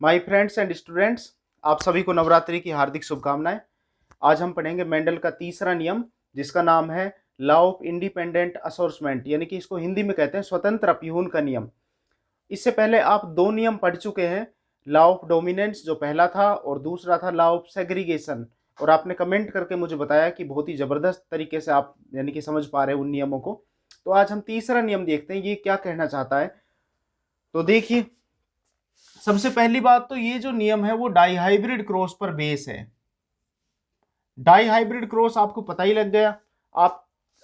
My friends and students, आप सभी को नवरात्रि की हार्दिक शुभकामनाएं। आज हम पढ़ेंगे मेंडल का तीसरा नियम, जिसका नाम है लॉ ऑफ इंडिपेंडेंट असोर्समेंट, यानी कि इसको हिंदी में कहते हैं स्वतंत्र अपयूहन का नियम। इससे पहले आप दो नियम पढ़ चुके हैं, लॉ ऑफ डोमिनेंस जो पहला था और दूसरा था लॉ ऑफ सेग्रीगेशन। और आपने कमेंट करके मुझे बताया कि बहुत ही ज़बरदस्त तरीके से आप यानी कि समझ पा रहे हैं उन नियमों को। तो आज हम तीसरा नियम देखते हैं, ये क्या कहना चाहता है। तो देखिए, सबसे पहली बात तो ये जो नियम है वो डाईहाइब्रिड क्रॉस पर बेस है। डाईहाइब्रिड क्रॉस आपको पता ही लग गया।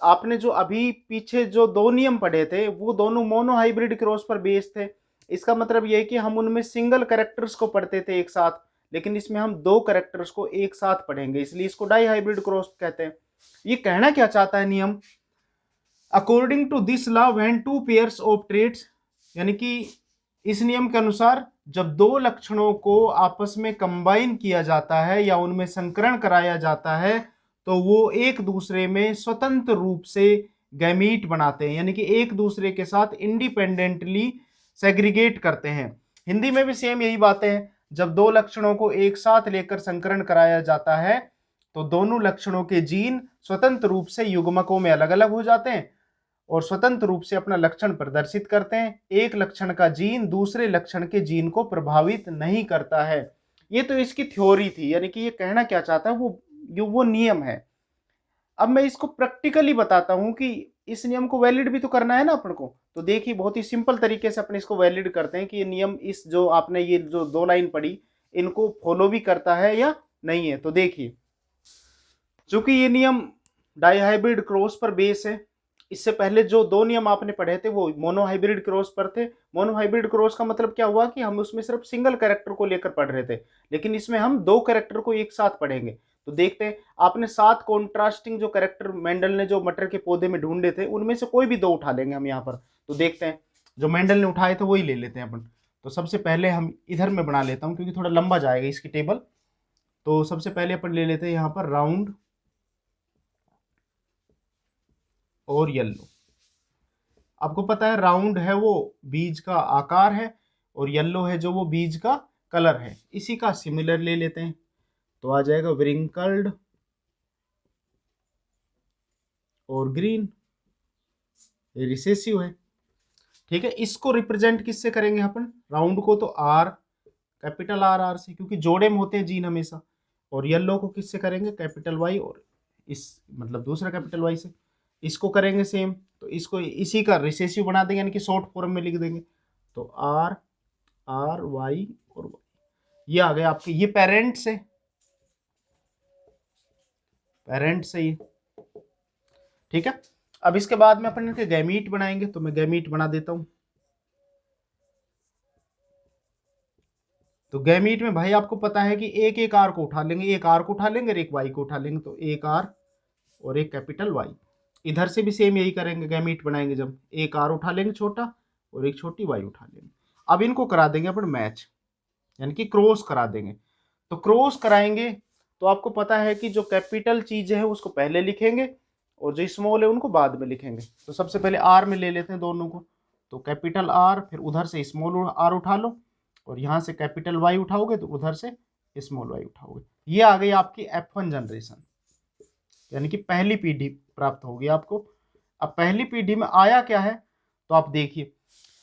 आपने जो अभी पीछे जो दो नियम पढ़े थे वो दोनों मोनोहाइब्रिड क्रॉस पर बेस थे। इसका मतलब ये है कि हम उनमें सिंगल कैरेक्टर्स को पढ़ते थे एक साथ, लेकिन इसमें हम दो कैरेक्टर्स को एक साथ पढ़ेंगे, इसलिए इसको डाईहाइब्रिड क्रॉस कहते हैं। ये कहना क्या चाहता है नियम, according to this law when two pairs of trades, यानी कि इस नियम के अनुसार जब दो लक्षणों को आपस में कंबाइन किया जाता है या उनमें संकरण कराया जाता है तो वो एक दूसरे में स्वतंत्र रूप से गैमीट बनाते हैं, यानी कि एक दूसरे के साथ इंडिपेंडेंटली सेग्रीगेट करते हैं। हिंदी में भी सेम यही बातें हैं। जब दो लक्षणों को एक साथ लेकर संकरण कराया जाता है तो दोनों लक्षणों के जीन स्वतंत्र रूप से युग्मकों में अलग अलग हो जाते हैं और स्वतंत्र रूप से अपना लक्षण प्रदर्शित करते हैं। एक लक्षण का जीन दूसरे लक्षण के जीन को प्रभावित नहीं करता है। ये तो इसकी थ्योरी थी, यानी कि ये कहना क्या चाहता है वो नियम है। अब मैं इसको प्रैक्टिकली बताता हूं कि इस नियम को वैलिड भी तो करना है ना अपन को। तो देखिए, बहुत ही सिंपल तरीके से अपने इसको वैलिड करते हैं कि ये नियम, इस जो आपने ये जो दो लाइन पढ़ी, इनको फॉलो भी करता है या नहीं है। तो देखिए, चूंकि ये नियम डाईहाइब्रिड क्रॉस पर बेस है, इससे पहले जो दो नियम आपने पढ़े थे वो मोनोहाइब्रिड क्रॉस पर थे। मोनोहाइब्रिड क्रॉस का मतलब क्या हुआ कि हम उसमें सिर्फ सिंगल कैरेक्टर को लेकर पढ़ रहे थे, लेकिन इसमें हम दो कैरेक्टर को एक साथ पढ़ेंगे। तो देखते हैं, आपने 7 कॉन्ट्रास्टिंग जो कैरेक्टर मेंडल ने जो मटर के पौधे में ढूंढे थे उनमें से कोई भी दो उठा लेंगे हम यहाँ पर। तो देखते हैं, जो मेंडल ने उठाए थे वही ले लेते हैं अपन। तो सबसे पहले हम इधर में बना लेता हूँ क्योंकि थोड़ा लंबा जाएगा इसकी टेबल। तो सबसे पहले अपन ले लेते हैं यहाँ पर राउंड और येलो। आपको पता है राउंड है वो बीज का आकार है और येलो है जो वो बीज का कलर है। इसी का सिमिलर ले लेते हैं तो आ जाएगा व्रिंकल्ड और ग्रीन, ये रिसेसिव है। ठीक है, इसको रिप्रेजेंट किससे करेंगे अपन, राउंड को तो आर, कैपिटल आर आर से, क्योंकि जोड़े में होते हैं जीन हमेशा। और येलो को किससे करेंगे, कैपिटल वाई, और इस मतलब दूसरा कैपिटल वाई से। इसको करेंगे सेम, तो इसको इसी का रिसेसिव बना देंगे, यानी कि शॉर्ट फॉर्म में लिख देंगे। तो आर आर वाई और वाई, ये आ गए आपके, ये पेरेंट्स है, पेरेंट्स है ये। ठीक है, अब इसके बाद में अपन इनके गैमीट बनाएंगे, तो मैं गैमीट बना देता हूं। तो गैमीट में भाई आपको पता है कि एक एक आर को उठा लेंगे, एक आर को उठा लेंगे और एक वाई को उठा लेंगे। तो एक आर और एक कैपिटल वाई। इधर से भी सेम यही करेंगे, गैमीट बनाएंगे जब एक आर उठा लेंगे छोटा और एक छोटी वाई उठा लेंगे। अब इनको करा देंगे अपन मैच, यानी कि क्रॉस करा देंगे। तो क्रॉस कराएंगे तो आपको पता है कि जो कैपिटल चीज़ है उसको पहले लिखेंगे और जो स्मॉल है उनको बाद में लिखेंगे। तो सबसे पहले आर में ले लेते हैं दोनों को। तो कैपिटल आर, फिर उधर से स्मॉल आर उठा लो और यहाँ से कैपिटल वाई उठाओगे तो उधर से स्मॉल वाई उठाओगे। ये आ गई आपकी F1 जनरेशन, यानी कि पहली पीढ़ी प्राप्त होगी आपको। अब पहली पीढ़ी में आया क्या है, तो आप देखिए,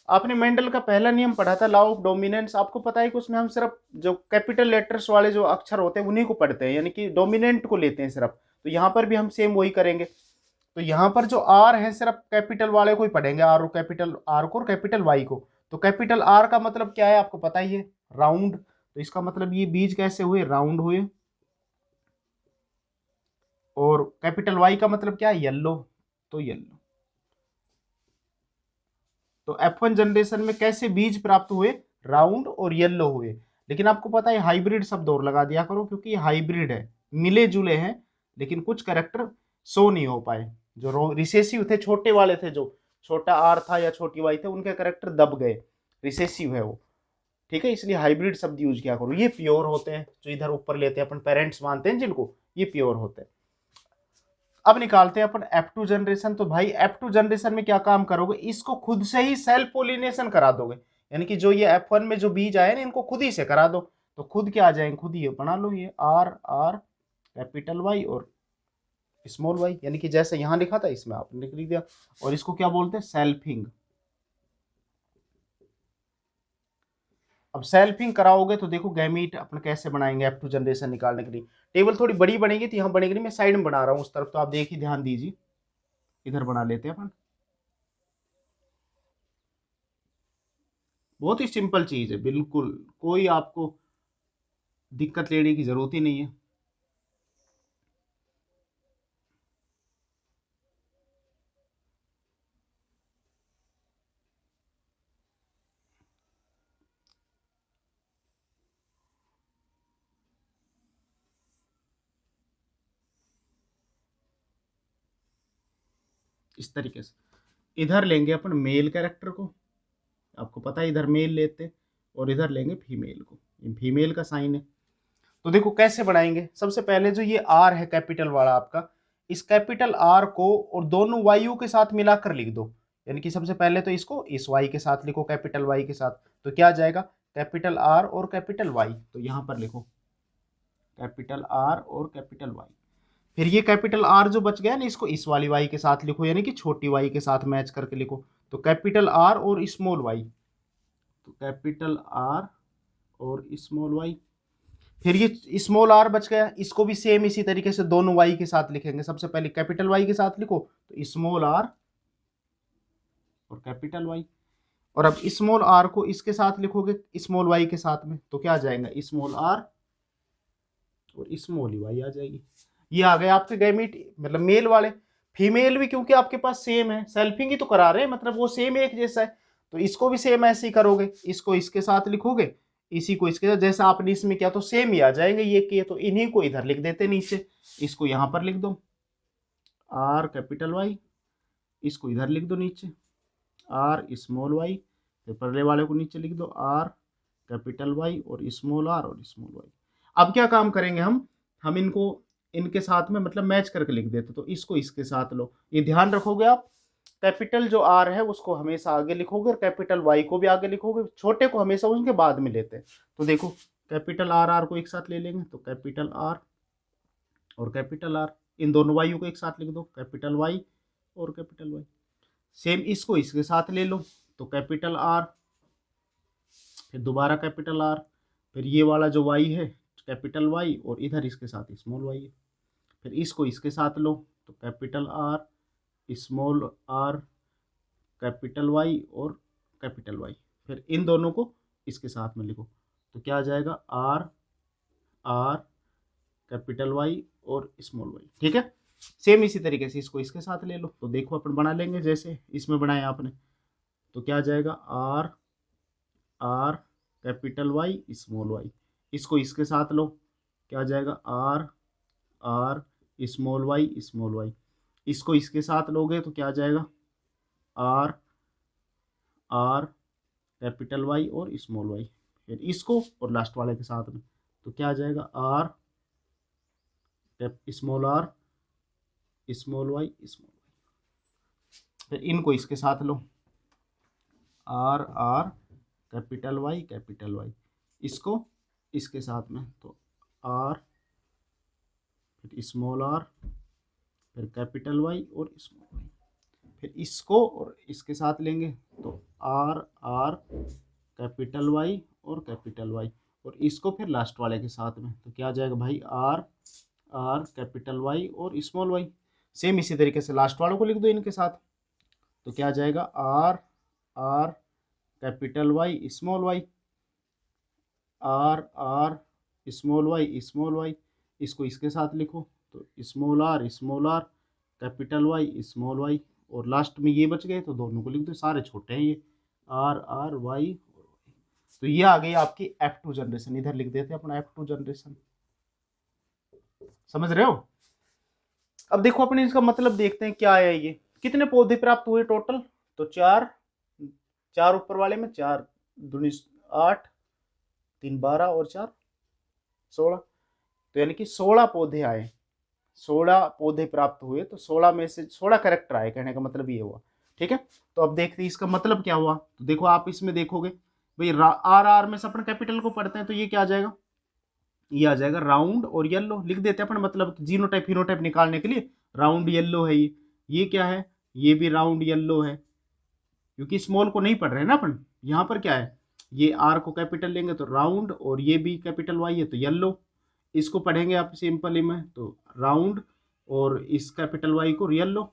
आपने मेंडल का पहला नियम पढ़ा था लॉ ऑफ डोमिनेंस। आपको पता है कि उसमें हम सिर्फ जो कैपिटल लेटर्स वाले जो अक्षर होते हैं उन्हीं को पढ़ते हैं, यानी कि डोमिनेंट को लेते हैं सिर्फ। तो यहाँ पर भी हम सेम वही करेंगे। तो यहाँ पर जो आर है सिर्फ कैपिटल वाले को ही पढ़ेंगे, आर और कैपिटल आर को और कैपिटल वाई को। तो कैपिटल आर का मतलब क्या है आपको पता ही है, राउंड। तो इसका मतलब ये बीज कैसे हुए, राउंड हुए। और कैपिटल वाई का मतलब क्या है, येलो, तो येलो। तो F1 जनरेशन में कैसे बीज प्राप्त हुए, राउंड और येलो हुए। लेकिन आपको पता है हाइब्रिड शब्द और लगा दिया करो, क्योंकि ये हाइब्रिड है, मिले जुले हैं, लेकिन कुछ कैरेक्टर शो नहीं हो पाए। जो रिसेसिव थे, छोटे वाले थे, जो छोटा आर था या छोटी वाई थे, उनके कैरेक्टर दब गए, रिसेसिव है वो। ठीक है, इसलिए हाइब्रिड शब्द यूज किया करो। ये प्योर होते हैं, जो इधर ऊपर लेते हैं अपन पेरेंट्स मानते हैं जिनको, ये प्योर होते हैं। अब निकालते हैं अपन F2 जनरेशन। तो भाई F2 जनरेशन में क्या काम करोगे, इसको खुद से ही सेल्फ पोलिनेशन करा दोगे, यानी कि जो ये F1 में जो बीज आए ना इनको खुद ही से करा दो, तो खुद क्या आ जाएंगे, खुद ही बना लो ये आर आर कैपिटल वाई और स्मॉल वाई, यानी कि जैसे यहाँ लिखा था इसमें आपने लिख दिया। और इसको क्या बोलते हैं, सेल्फिंग। अब सेल्फिंग कराओगे तो देखो गैमीट अपन कैसे बनाएंगे F2 जनरेशन निकालने के लिए। टेबल थोड़ी बड़ी बनेगी तो यहाँ बनेगी नहीं, मैं साइड में बना रहा हूँ उस तरफ, तो आप देखिए ध्यान दीजिए, इधर बना लेते हैं अपन। बहुत ही सिंपल चीज है, बिल्कुल कोई आपको दिक्कत लेने की जरूरत ही नहीं है। इस तरीके से इधर लेंगे अपन मेल कैरेक्टर को, आपको पता है इधर मेल लेते, और इधर लेंगे फीमेल को, ये फीमेल का साइन है। तो देखो कैसे बनाएंगे, सबसे पहले जो ये आर है कैपिटल वाला आपका, इस कैपिटल आर को और दोनों वायु के साथ मिलाकर लिख दो। यानी कि सबसे पहले तो इसको इस वाई के साथ लिखो, कैपिटल वाई के साथ, तो क्या आ जाएगा कैपिटल आर और कैपिटल वाई, तो यहां पर लिखो कैपिटल आर और कैपिटल वाई। फिर ये कैपिटल आर जो बच गया ना इसको इस वाली वाई के साथ लिखो, यानी कि छोटी वाई के साथ मैच करके लिखो, तो कैपिटल आर और स्मॉल वाई, तो कैपिटल आर और स्मॉल वाई। फिर ये स्मॉल आर बच गया, इसको भी सेम इसी तरीके से दोनों वाई के साथ लिखेंगे। सबसे पहले कैपिटल वाई के साथ लिखो, तो स्मॉल आर और कैपिटल वाई, और अब स्मॉल आर को इसके साथ लिखोगे स्मॉल वाई के साथ में, तो क्या आ जाएगा स्मॉल आर और स्मॉल ही वाई आ जाएगी। ये आ गए आपके गैमीट, मतलब मेल वाले। फीमेल भी क्योंकि आपके पास सेम है, सेल्फिंग ही तो करा रहे हैं, मतलब वो सेम एक जैसा है, तो इसको भी सेम ऐसे ही करोगे, इसको इसके साथ लिखोगे, इसी को इसके साथ, जैसा आपने इसमें किया तो सेम ही आ जाएंगे ये किए, तो इन्हीं को इधर लिख देते नीचे, इसको यहां पर लिख दो आर कैपिटल वाई, इसको इधर लिख दो नीचे आर स्मॉल वाई, फिर पहले वाले को नीचे लिख दो आर कैपिटल वाई और स्मॉल आर और स्मॉल वाई। अब क्या काम करेंगे हम इनको इनके साथ में मतलब मैच करके लिख देते, तो इसको इसके साथ लो, ये ध्यान रखोगे आप, कैपिटल जो आर है उसको हमेशा आगे लिखोगे और कैपिटल वाई को भी आगे लिखोगे, छोटे को हमेशा उनके बाद में लेते हैं। तो देखो कैपिटल आर आर को एक साथ ले लेंगे, तो कैपिटल आर और कैपिटल आर, इन दोनों वायु को एक साथ लिख दो कैपिटल वाई और कैपिटल वाई। सेम इसको इसके साथ ले लो, तो कैपिटल आर, फिर दोबारा कैपिटल आर, फिर ये वाला जो वाई है कैपिटल वाई और इधर इसके साथ स्मॉल वाई है, फिर इसको इसके साथ लो, तो capital R small r capital Y और कैपिटल वाई, फिर इन दोनों को इसके साथ में लिखो, तो क्या आ जाएगा आर आर कैपिटल वाई और स्मॉल वाई। ठीक है, सेम इसी तरीके से इसको इसके साथ ले लो, तो देखो अपन बना लेंगे जैसे इसमें बनाया आपने, तो क्या आ जाएगा R R capital Y small y, इसको इसके साथ लो, क्या आ जाएगा आर आर स्मॉल वाई, इसको इसके साथ लोगे तो क्या आ जाएगा आर आर कैपिटल वाई और स्मॉल वाई, फिर इसको और लास्ट वाले के साथ में, तो क्या आ जाएगा R small r small y small y, फिर इनको इसके साथ लो आर आर कैपिटल वाई, इसको इसके साथ में, तो आर फिर स्मॉल आर फिर कैपिटल वाई और स्मॉल वाई, फिर इसको और इसके साथ लेंगे, तो आर आर कैपिटल वाई और कैपिटल वाई, और इसको फिर लास्ट वाले के साथ में, तो क्या आ जाएगा भाई आर आर कैपिटल वाई और स्मॉल वाई। सेम इसी तरीके से लास्ट वालों को लिख दो इनके साथ, तो क्या आ जाएगा R R capital Y small y R R small y, इसको इसके साथ लिखो, तो small r capital Y small y, और लास्ट में ये बच गए तो दोनों को लिख दो, सारे छोटे हैं ये आर आर वाई और वाई। तो ये आ गई आपकी F2 जनरेशन, इधर लिख देते हैं अपना F2 जनरेशन, समझ रहे हो। अब देखो अपने इसका मतलब देखते हैं क्या है, ये कितने पौधे प्राप्त हुए टोटल, तो चार, चार ऊपर वाले में, चार दूनी 8, 3 12 और 4 16, तो यानी कि 16 पौधे आए, 16 पौधे प्राप्त हुए, तो 16 में से 16 करेक्टर आए, कहने का मतलब ये हुआ। ठीक है, तो अब देखते हैं इसका मतलब क्या हुआ, तो देखो आप इसमें देखोगे भाई आर आर में से अपन कैपिटल को पढ़ते हैं, तो ये क्या आ जाएगा, ये आ जाएगा राउंड और येलो। लिख देते हैं अपन, मतलब जीनोटाइप फिनोटाइप निकालने के लिए। राउंड येलो है ये क्या है, ये भी राउंड येलो है, क्योंकि स्मॉल को नहीं पढ़ रहे हैं ना अपन। यहाँ पर क्या है, ये आर को कैपिटल लेंगे तो राउंड, और ये भी कैपिटल वाई है तो येलो। इसको पढ़ेंगे आप सिंपली में तो राउंड, और इस कैपिटल वाई को येलो।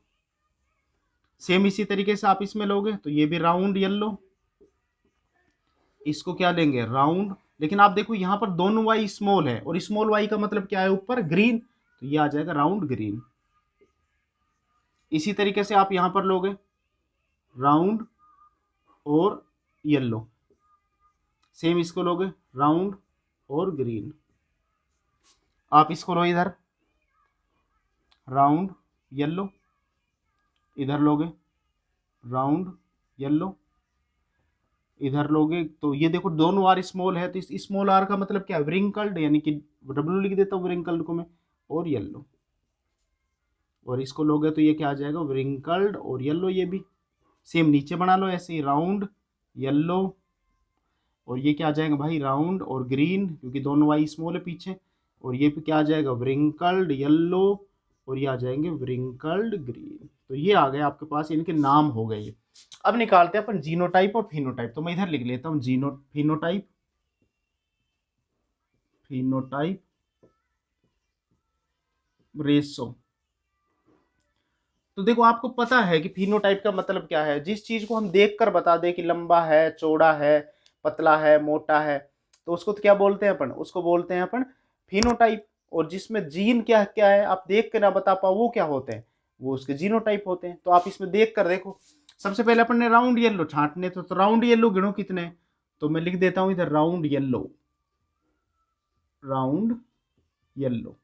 सेम इसी तरीके से आप इसमें लोगे तो ये भी राउंड येलो, इसको क्या लेंगे राउंड। लेकिन आप देखो यहाँ पर दोनों वाई स्मॉल है, और स्मॉल वाई का मतलब क्या है ऊपर ग्रीन, तो ये आ जाएगा राउंड ग्रीन। इसी तरीके से आप यहाँ पर लोगे राउंड और येलो, सेम इसको लोगे राउंड और ग्रीन। आप इसको लो इधर राउंड येलो, इधर लोगे राउंड येलो, इधर लोगे तो ये देखो दोनों आर स्मॉल है, तो इस स्मॉल आर का मतलब क्या है व्रिंकल्ड, यानी कि डब्ल्यू लिख देता हूँ व्रिंकल्ड को मैं, और येलो। और इसको लोगे तो ये क्या आ जाएगा व्रिंकल्ड और येलो। ये भी सेम नीचे बना लो ऐसे ही राउंड येलो, और ये क्या आ जाएगा भाई राउंड और ग्रीन, क्योंकि दोनों वाई स्मॉल है पीछे। और ये भी क्या आ जाएगा व्रिंकल्ड येलो, और ये आ जाएंगे व्रिंकल्ड ग्रीन। तो ये आ गए आपके पास, इनके नाम हो गए ये। अब निकालते हैं अपन जीनोटाइप और फिनोटाइप। तो मैं इधर लिख लेता हूँ फिनोटाइप, फिनोटाइप रेशो। तो देखो आपको पता है कि फिनोटाइप का मतलब क्या है, जिस चीज को हम देखकर बता दें कि लंबा है, चौड़ा है, पतला है, मोटा है, तो उसको तो क्या बोलते हैं अपन, उसको बोलते हैं अपन फिनोटाइप। और जिसमें जीन क्या क्या है आप देख के ना बता पाओ, वो क्या होते हैं, वो उसके जीनोटाइप होते हैं। तो आप इसमें देख कर देखो। सबसे पहले अपन ने राउंड येलो छांटने, तो राउंड येलो गिनो कितने, तो मैं लिख देता हूं इधर राउंड येलो, राउंड येलो।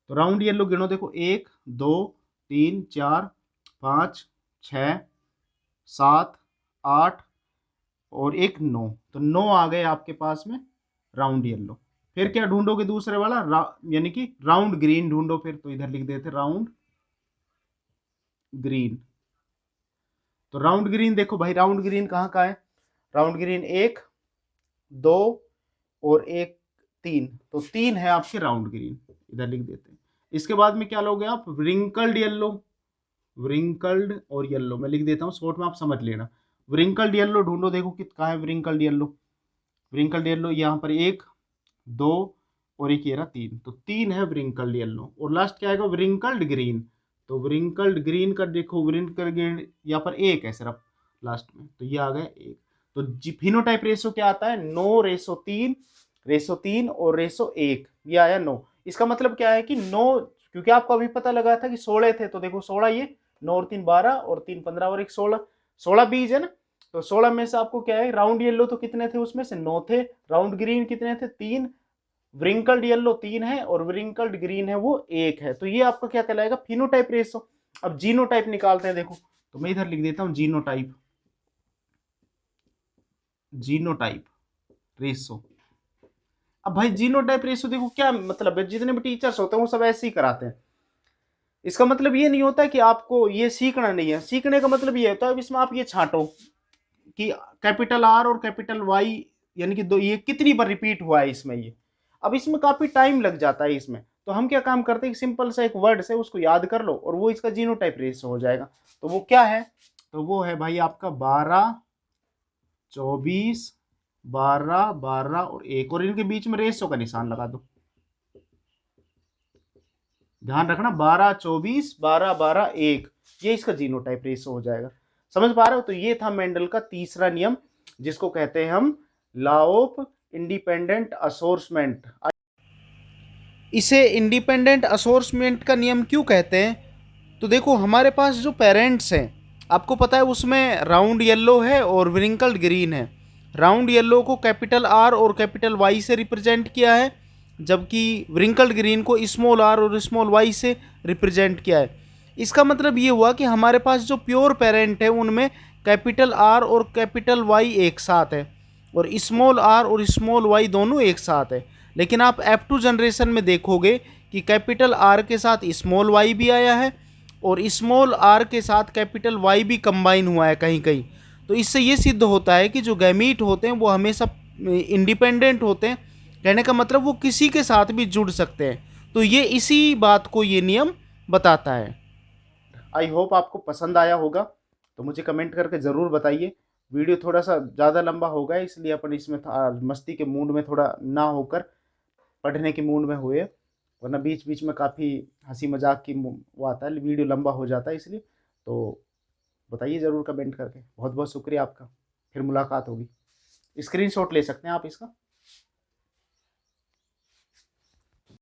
तो राउंड येलो गिनो देखो 1 2 3 4 5 6 7 8 और 1 9, तो 9 आ गए आपके पास में राउंड येलो। फिर क्या ढूंढोगे दूसरे वाला यानी कि राउंड ग्रीन ढूंढो फिर, तो इधर लिख देते राउंड ग्रीन। तो राउंड ग्रीन देखो भाई, राउंड ग्रीन कहाँ का है, राउंड ग्रीन 1 2 और 1 3, तो 3 है आपके राउंड ग्रीन, इधर लिख देते हैं। इसके बाद में क्या लोगे आप व्रिंकल्ड येलो, व्रिंकल्ड और येलो मैं लिख देता हूँ शॉर्ट में, आप समझ लेना। व्रिंकल्ड येलो ढूंढो, देखो कितना है व्रिंकल्ड येलो। व्रिंकल्ड येलो यहाँ पर 1 2 और एक ये रहा 3, तो 3 है व्रिंकल्ड येलो। और लास्ट क्या आएगा व्रिंकल्ड ग्रीन, तो व्रिंकल्ड ग्रीन का देखो व्रिंकल्ड ग्रीन यहाँ पर 1 है सिर्फ लास्ट में, तो ये आ गया 1। तो फिनोटाइप रेशो क्या आता है 9:3, रेशो 3 और रेशो 1, ये आया 9। इसका मतलब क्या है कि 9, क्योंकि आपको अभी पता लगा था कि 16 थे, तो देखो 16 ये 9 और 3 12 और 3 15 और 1 16, 16 बीज है ना। तो 16 में से आपको क्या है राउंड येलो तो कितने थे, उसमें से 9 थे। राउंड ग्रीन कितने थे 3, व्रिंकल्ड येलो 3 है, और व्रिंकल्ड ग्रीन है वो 1 है। तो ये आपका क्या कहलाएगा फिनोटाइप रेशो। अब जीनोटाइप निकालते हैं देखो, तो मैं इधर लिख देता हूं जीनोटाइप, जीनोटाइप रेशो। अब भाई जीनोटाइप रेशो देखो क्या मतलब है, जितने भी टीचर्स होते हैं वो सब ऐसे ही कराते हैं। इसका मतलब ये नहीं होता कि आपको ये सीखना नहीं है, सीखने का मतलब ये होता है अब इसमें आप ये छांटो कि कैपिटल आर और कैपिटल वाई यानी कि दो ये कितनी बार रिपीट हुआ है इसमें ये। अब इसमें काफी टाइम लग जाता है इसमें, तो हम क्या काम करते हैं सिंपल सा एक वर्ड से उसको याद कर लो और वो इसका जीनोटाइप रेशो हो जाएगा। तो वो क्या है, तो वो है भाई आपका 12 24 12 12 और 1, और इनके बीच में रेशो का निशान लगा दो। ध्यान रखना 12 24 12 12 1, ये इसका जीनोटाइप रेशो हो जाएगा। समझ पा रहे हो। तो ये था मेंडल का तीसरा नियम, जिसको कहते हैं हम लॉ ऑफ इंडिपेंडेंट असोर्समेंट। इसे इंडिपेंडेंट असोर्समेंट का नियम क्यों कहते हैं, तो देखो हमारे पास जो पेरेंट्स हैं आपको पता है उसमें राउंड येलो है और व्रिंकल्ड ग्रीन है। राउंड येलो को कैपिटल आर और कैपिटल वाई से रिप्रेजेंट किया है, जबकि व्रिंकल्ड ग्रीन को स्मॉल आर और स्मॉल वाई से रिप्रेजेंट किया है। इसका मतलब ये हुआ कि हमारे पास जो प्योर पेरेंट है उनमें कैपिटल आर और कैपिटल वाई एक साथ है, और स्मॉल आर और स्मॉल वाई दोनों एक साथ है। लेकिन आप F2 जनरेशन में देखोगे कि कैपिटल आर के साथ स्मॉल वाई भी आया है और स्मॉल आर के साथ कैपिटल वाई भी कंबाइन हुआ है कहीं कहीं। तो इससे ये सिद्ध होता है कि जो गैमीट होते हैं वो हमेशा इंडिपेंडेंट होते हैं। कहने का मतलब वो किसी के साथ भी जुड़ सकते हैं। तो ये इसी बात को ये नियम बताता है। आई होप आपको पसंद आया होगा, तो मुझे कमेंट करके ज़रूर बताइए। वीडियो थोड़ा सा ज़्यादा लंबा हो गया, इसलिए अपन इसमें मस्ती के मूड में थोड़ा ना होकर पढ़ने के मूड में हुए, वरना बीच बीच में काफ़ी हंसी मजाक की वो आता है, वीडियो लंबा हो जाता है इसलिए। तो बताइए ज़रूर कमेंट करके। बहुत बहुत शुक्रिया आपका। फिर मुलाकात होगी। स्क्रीनशॉट ले सकते हैं आप इसका।